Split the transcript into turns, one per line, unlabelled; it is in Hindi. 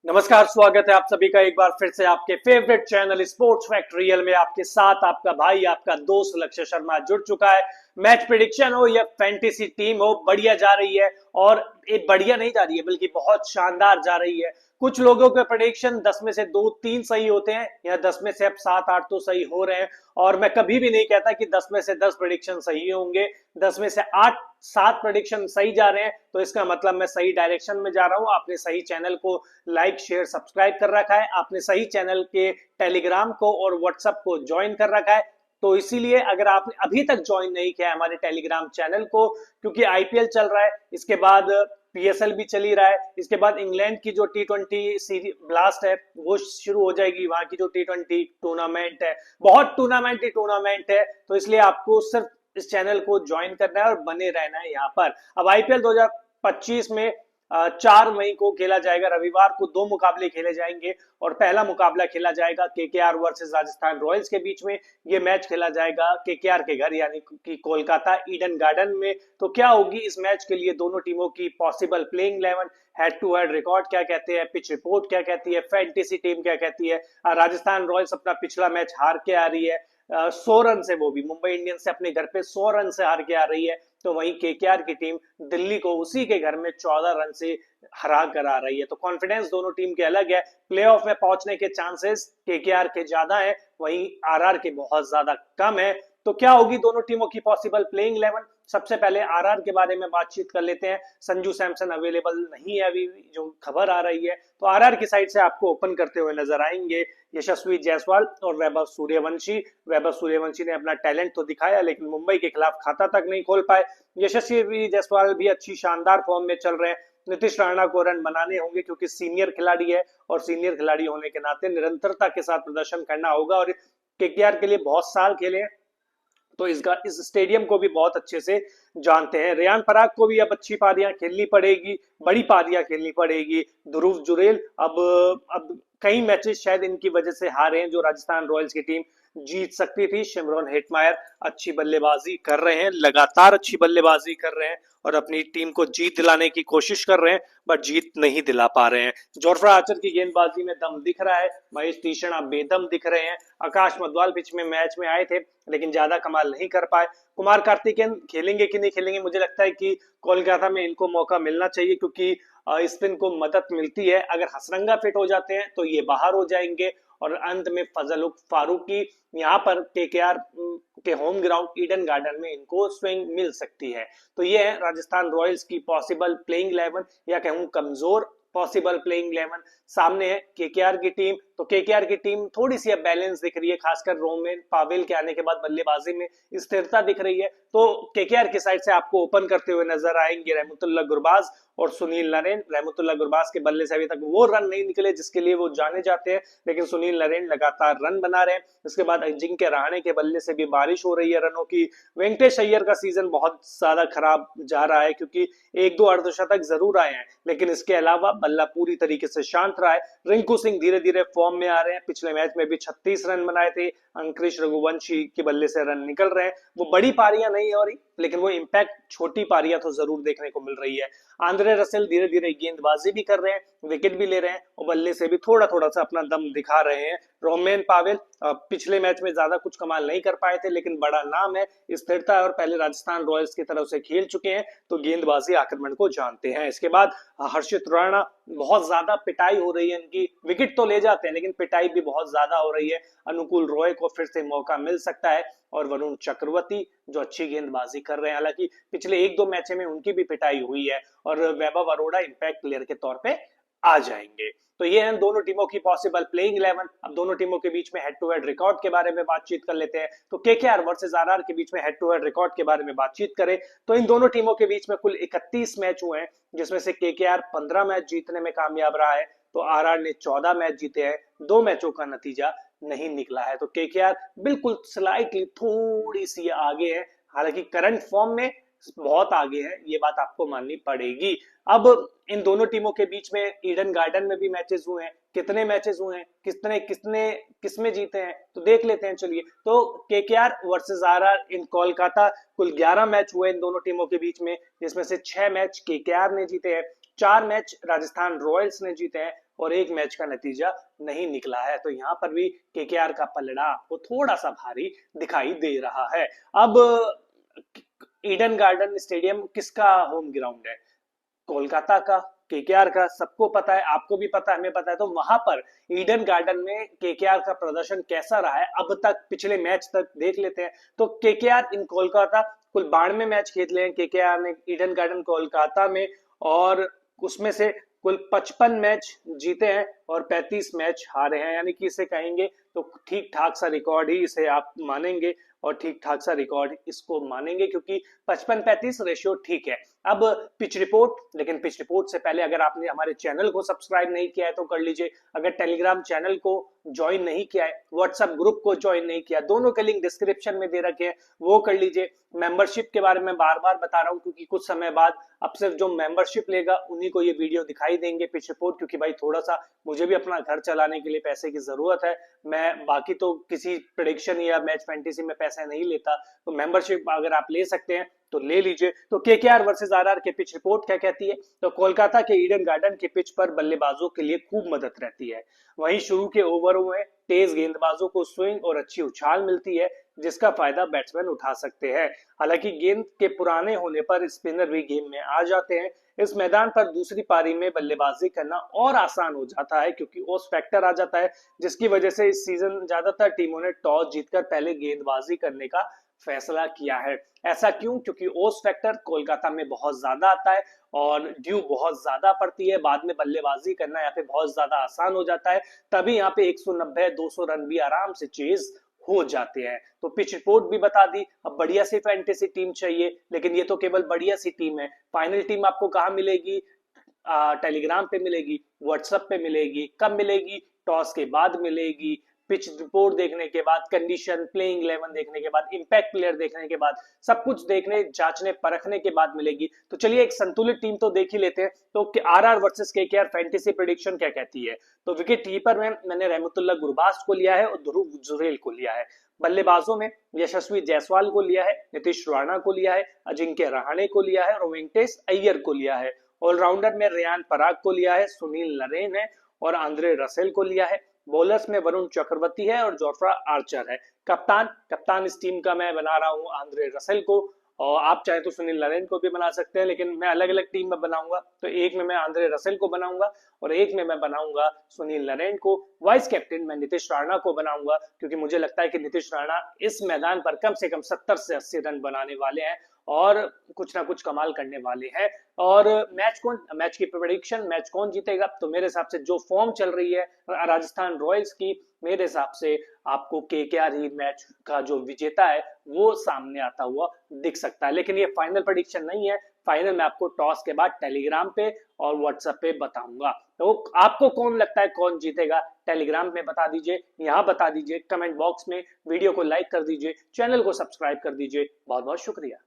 नमस्कार, स्वागत है आप सभी का एक बार फिर से आपके favourite channel sports fact real में। आपके साथ आपका भाई, आपका दोस्त लक्ष्य शर्मा जुड़ चुका है। मैच प्रिडिक्शन हो या फैंटेसी टीम हो, बढ़िया जा रही है। और ये बढ़िया नहीं जा रही है, बल्कि बहुत शानदार जा रही है। कुछ लोगों के प्रिडिक्शन 10 में से 2-3 सही होते हैं, या 10 में से अब 7-8 तो सही हो रहे हैं। और मैं कभी भी नहीं कहता कि 10 में से 10 प्रिडिक्शन सही होंगे। 10 में से 8-7 प्रिडिक्शन सही जा रहे हैं, तो इसका मतलब मैं सही डायरेक्शन में जा रहा हूं। आपने सही चैनल को लाइक शेयर सब्सक्राइब कर रखा है, आपने सही चैनल के टेलीग्राम को और व्हाट्सएप को ज्वाइन कर रखा है। तो इसीलिए अगर आपने अभी तक ज्वाइन नहीं किया है हमारे टेलीग्राम चैनल को, क्योंकि आईपीएल चल रहा है, इसके बाद पीएसएल भी चल ही रहा है, इसके बाद इंग्लैंड की जो टी20 सीरीज ब्लास्ट है वो शुरू हो जाएगी। वहां की जो टी20 टूर्नामेंट है, बहुत टूर्नामेंट है, तो इसलिए आपको सिर्फ इस चैनल को ज्वाइन करना है और बने रहना है यहाँ पर। अब आईपीएल 2025 में 4 मई को खेला जाएगा। रविवार को 2 मुकाबले खेले जाएंगे और पहला मुकाबला खेला जाएगा केकेआर वर्सेस राजस्थान रॉयल्स के बीच में। ये मैच खेला जाएगा केकेआर के घर, यानी कि कोलकाता ईडन गार्डन में। तो क्या होगी इस मैच के लिए दोनों टीमों की possible playing 11, head to head record क्या कहते हैं, पिच रिपोर्ट क्या कहती है, फैंटेसी टीम क्या कहती है। राजस्थान रॉयल्स अपना पिछला मैच हार के आ रही है 100 रन से, वो भी मुंबई इंडियंस से अपने घर पे 100 रन से हार के आ रही है। तो वहीं केकेआर की टीम दिल्ली को उसी के घर में 14 रन से हरा कर आ रही है। तो कॉन्फिडेंस दोनों टीम के अलग है। प्लेऑफ में पहुंचने के चांसेस केकेआर के ज्यादा है, वहीं आरआर के बहुत ज्यादा कम है। तो क्या होगी दोनों टीमों की पॉसिबल प्लेइंग 11? सबसे पहले आरआर के बारे में बातचीत कर लेते हैं। संजू सैमसन अवेलेबल नहीं है अभी, जो खबर आ रही है। तो आरआर की साइड से आपको ओपन करते हुए नजर आएंगे यशस्वी जायसवाल और वैभव सूर्यवंशी। वैभव सूर्यवंशी ने अपना टैलेंट तो दिखाया, लेकिन मुंबई के खिलाफ खाता तक नहीं खोल पाए। यशस्वी जायसवाल भी अच्छी शानदार फॉर्म में चल रहे हैं। नीतीश राणा को रन बनाने होंगे, क्योंकि सीनियर खिलाड़ी है और सीनियर खिलाड़ी होने के नाते निरंतरता के साथ प्रदर्शन करना होगा। और केकेआर के लिए बहुत साल खेले, तो इस स्टेडियम को भी बहुत अच्छे से जानते हैं। रेयान पराग को भी अब अच्छी पारियां खेलनी पड़ेगी, बड़ी पारियां खेलनी पड़ेगी। ध्रुव जुरेल अब कई मैचेस शायद इनकी वजह से हारे हैं, जो राजस्थान रॉयल्स की टीम जीत सकती थी। शिमरॉन हेटमायर अच्छी बल्लेबाजी कर रहे हैं, लगातार अच्छी बल्लेबाजी कर रहे हैं और अपनी टीम को जीत दिलाने की कोशिश कर रहे हैं, बट जीत नहीं दिला पा रहे हैं। जोफ्रा आर्चर की गेंदबाजी में दम दिख रहा है, महेश तीक्ष्णा बेदम दिख रहे हैं। आकाश मधवाल पिच में मैच में आए थे, लेकिन ज्यादा कमाल नहीं कर पाए। कुमार कार्तिकेयन खेलेंगे कि नहीं खेलेंगे, मुझे लगता है कि कोलकाता में इनको मौका मिलना चाहिए, क्योंकि स्पिन को मदद मिलती है। अगर हसरंगा फिट हो जाते हैं तो ये बाहर हो जाएंगे, और अंत में फजल फारूकी यहाँ पर केकेआर के होम ग्राउंड ईडन गार्डन में इनको स्विंग मिल सकती है। तो ये है राजस्थान रॉयल्स की पॉसिबल प्लेइंग 11, या कहूं कमजोर पॉसिबल प्लेइंग 11। सामने है केकेआर की टीम। तो केकेआर की टीम थोड़ी सी अब बैलेंस दिख रही है, खासकर रोमेन पावेल के आने के बाद बल्लेबाजी में स्थिरता दिख रही है। तो केकेआर की साइड से आपको ओपन करते हुए नजर आएंगे रहमतुल्लाह गुरबाज और सुनील नरेन। रहमतुल्लाह गुरबाज के बल्ले से अभी तक वो रन नहीं निकले जिसके लिए वो जाने जाते हैं, लेकिन सुनील नरेन लगातार रन बना रहे हैं। इसके बाद अजिंक्य रहाणे के बल्ले से भी बारिश हो रही है रनों की। वेंकटेश अय्यर का सीजन बहुत ज्यादा खराब जा रहा है, क्योंकि 1-2 अर्धशतक जरूर आए हैं, लेकिन इसके अलावा बल्ला पूरी तरीके से शांत रहा है। रिंकू सिंह धीरे धीरे फॉर्म में आ रहे हैं, पिछले मैच में भी 36 रन बनाए थे। अंकुरिश रघुवंशी के बल्ले से रन निकल रहे हैं। वो बड़ी पारियां नहीं हो रही, लेकिन वो इंपैक्ट छोटी पारियां तो जरूर देखने को मिल रही है। आंद्रे रसेल धीरे धीरे गेंदबाजी भी कर रहे हैं, विकेट भी ले रहे हैं और बल्ले से भी थोड़ा थोड़ा सा अपना दम दिखा रहे हैं। रोमेन पावेल पिछले मैच में ज्यादा कुछ कमाल नहीं कर पाए थे, लेकिन बड़ा नाम है, स्थिरता है और पहले राजस्थान रॉयल्स की तरफ से खेल चुके हैं, तो गेंदबाजी आक्रमण को जानते हैं। इसके बाद हर्षित राणा, बहुत ज्यादा पिटाई हो रही है इनकी। विकेट तो ले जाते हैं, लेकिन पिटाई भी बहुत ज्यादा हो रही है। अनुकूल रॉय को फिर से मौका मिल सकता है, और वरुण चक्रवर्ती जो अच्छी गेंदबाजी कर रहे हैं, हालांकि पिछले 1-2 मैचों में उनकी भी पिटाई हुई है, और वैभव अरोड़ा इंपैक्ट प्लेयर के तौर पे आ जाएंगे। तो ये हैं दोनों टीमों की पॉसिबल प्लेइंग 11। अब दोनों टीमों के बीच में हेड टू हेड रिकॉर्ड के बारे में बातचीत कर लेते हैं। तो केकेआर वर्सेस आरआर के बीच में हेड टू हेड रिकॉर्ड के बारे में बातचीत करें, तो इन दोनों टीमों के बीच में कुल 31 मैच हुए हैं, जिसमें से केकेआर 15 मैच जीतने में कामयाब रहा है, तो आरआर ने 14 मैच जीते हैं। 2 मैचों का नतीजा नहीं निकला है। तो केकेआर बिल्कुल स्लाइटली थोड़ी सी आगे है, हालांकि करंट फॉर्म में बहुत आगे है, ये बात आपको माननी पड़ेगी। अब इन दोनों टीमों के बीच में ईडन गार्डन में भी मैचेस हुए हैं। कितने मैचेस हुए हैं, कितने किसने किसमें जीते हैं, तो देख लेते हैं चलिए। तो केकेआर वर्सेस आरआर इन कोलकाता, कुल 11 मैच हुए इन दोनों टीमों के बीच में, जिसमें से 6 मैच केकेआर ने जीते हैं, 4 मैच राजस्थान रॉयल्स ने जीते हैं और 1 मैच का नतीजा नहीं निकला है। तो यहाँ पर भी केकेआर का पलड़ा आपको थोड़ा सा भारी दिखाई दे रहा है। अब ईडन गार्डन स्टेडियम किसका होम ग्राउंड है? कोलकाता का, केकेआर का। सबको पता है, आपको भी पता है, हमें पता है। तो वहां पर ईडन गार्डन में केकेआर का प्रदर्शन कैसा रहा है अब तक, पिछले मैच तक देख लेते हैं। तो केकेआर इन कोलकाता कुल 92 मैच खेल लिए हैं केकेआर ने ईडन गार्डन कोलकाता में, और उसमें से कुल 55 मैच जीते हैं और 35 मैच हारे हैं। यानी कि इसे कहेंगे तो ठीक ठाक सा रिकॉर्ड ही इसे आप मानेंगे, और ठीक ठाक सा रिकॉर्ड इसको मानेंगे, क्योंकि 55-35 रेशियो ठीक है। अब पिच रिपोर्ट, लेकिन पिच रिपोर्ट से पहले अगर आपने हमारे चैनल को सब्सक्राइब नहीं किया है तो कर लीजिए। अगर टेलीग्राम चैनल को ज्वाइन नहीं किया है, व्हाट्सएप ग्रुप को ज्वाइन नहीं किया, दोनों के लिंक डिस्क्रिप्शन में दे रखे हैं, वो कर लीजिए। मेंबरशिप के बारे में बार बार बता रहा हूं, क्योंकि कुछ समय बाद अब सिर्फ जो मेंबरशिप लेगा उन्हीं को ये वीडियो दिखाई देंगे पिच रिपोर्ट, क्योंकि भाई थोड़ा सा मुझे भी अपना घर चलाने के लिए पैसे की जरूरत है। मैं बाकी तो किसी प्रेडिक्शन या मैच फैंटेसी में पैसे नहीं लेता, तो मेंबरशिप अगर आप ले सकते हैं तो ले लीजिए। तो केकेआर वर्सेस आरआर के पिच रिपोर्ट क्या कहती है? तो कोलकाता के ईडन गार्डन के पिच पर बल्लेबाजों के लिए खूब मदद रहती है। वहीं शुरू के ओवरों में तेज गेंदबाजों को स्विंग और अच्छी उछाल मिलती है, जिसका फायदा बैट्समैन उठा सकते हैं। हालांकि गेंद के पुराने होने पर स्पिनर भी गेम में आ जाते हैं। इस मैदान पर दूसरी पारी में बल्लेबाजी करना और आसान हो जाता है, क्योंकि ओस फैक्टर आ जाता है, जिसकी वजह से इस सीजन ज्यादातर टीमों ने टॉस जीतकर पहले गेंदबाजी करने का फैसला किया है। ऐसा क्यों? क्योंकि ओस फैक्टर कोलकाता में बहुत ज्यादा आता है और ड्यू बहुत ज्यादा पड़ती है, बाद में बल्लेबाजी करना यहाँ पे बहुत ज्यादा आसान हो जाता है। तभी यहाँ पे 190-200 रन भी आराम से चेज हो जाते हैं। तो पिच रिपोर्ट भी बता दी। अब बढ़िया सी फैंटेसी टीम चाहिए, लेकिन ये तो केवल बढ़िया सी टीम है। फाइनल टीम आपको कहाँ मिलेगी? टेलीग्राम पे मिलेगी, व्हाट्सएप पे मिलेगी। कब मिलेगी? टॉस के बाद मिलेगी, पिच रिपोर्ट देखने के बाद, कंडीशन, प्लेइंग 11 देखने के बाद, इंपैक्ट प्लेयर देखने के बाद, सब कुछ देखने, जांचने परखने के बाद मिलेगी। तो चलिए एक संतुलित टीम तो देख ही लेते हैं। तो RR versus KKR fantasy prediction क्या कहती है? तो विकेट कीपर में मैंने रहमतुल्लाह गुरबाज को लिया है और ध्रुव जुरेल को लिया है। बल्लेबाजों में यशस्वी जायसवाल को लिया है, नीतीश राणा को लिया है, अजिंक्य रहाणे को लिया है और वेंकटेश अय्यर को लिया है। ऑलराउंडर में रेयान पराग को लिया है, सुनील नरेन है और आंद्रे रसेल को लिया है। बॉलर्स में वरुण चक्रवर्ती है और जोफ्रा आर्चर है। कप्तान इस टीम का मैं बना रहा हूं आंद्रे रसेल को, और आप चाहे तो सुनील नरेन को भी बना सकते हैं, लेकिन मैं अलग अलग टीम में बनाऊंगा। तो एक में मैं आंद्रे रसेल को बनाऊंगा और एक में मैं बनाऊंगा सुनील नरेन को। वाइस कैप्टन मैं नीतीश राणा को बनाऊंगा, क्योंकि मुझे लगता है कि नीतीश राणा इस मैदान पर कम से कम 70 से 80 रन बनाने वाले हैं और कुछ ना कुछ कमाल करने वाले हैं। और मैच की प्रेडिक्शन, मैच कौन जीतेगा? तो मेरे हिसाब से जो फॉर्म चल रही है राजस्थान रॉयल्स की, मेरे हिसाब से आपको केकेआर ही मैच का जो विजेता है वो सामने आता हुआ दिख सकता है। लेकिन ये फाइनल प्रेडिक्शन नहीं है, फाइनल मैं आपको टॉस के बाद टेलीग्राम पे और व्हाट्सएप पे बताऊंगा। तो आपको कौन लगता है कौन जीतेगा? टेलीग्राम में बता दीजिए, यहाँ बता दीजिए, कमेंट बॉक्स में। वीडियो को लाइक कर दीजिए, चैनल को सब्सक्राइब कर दीजिए। बहुत बहुत शुक्रिया।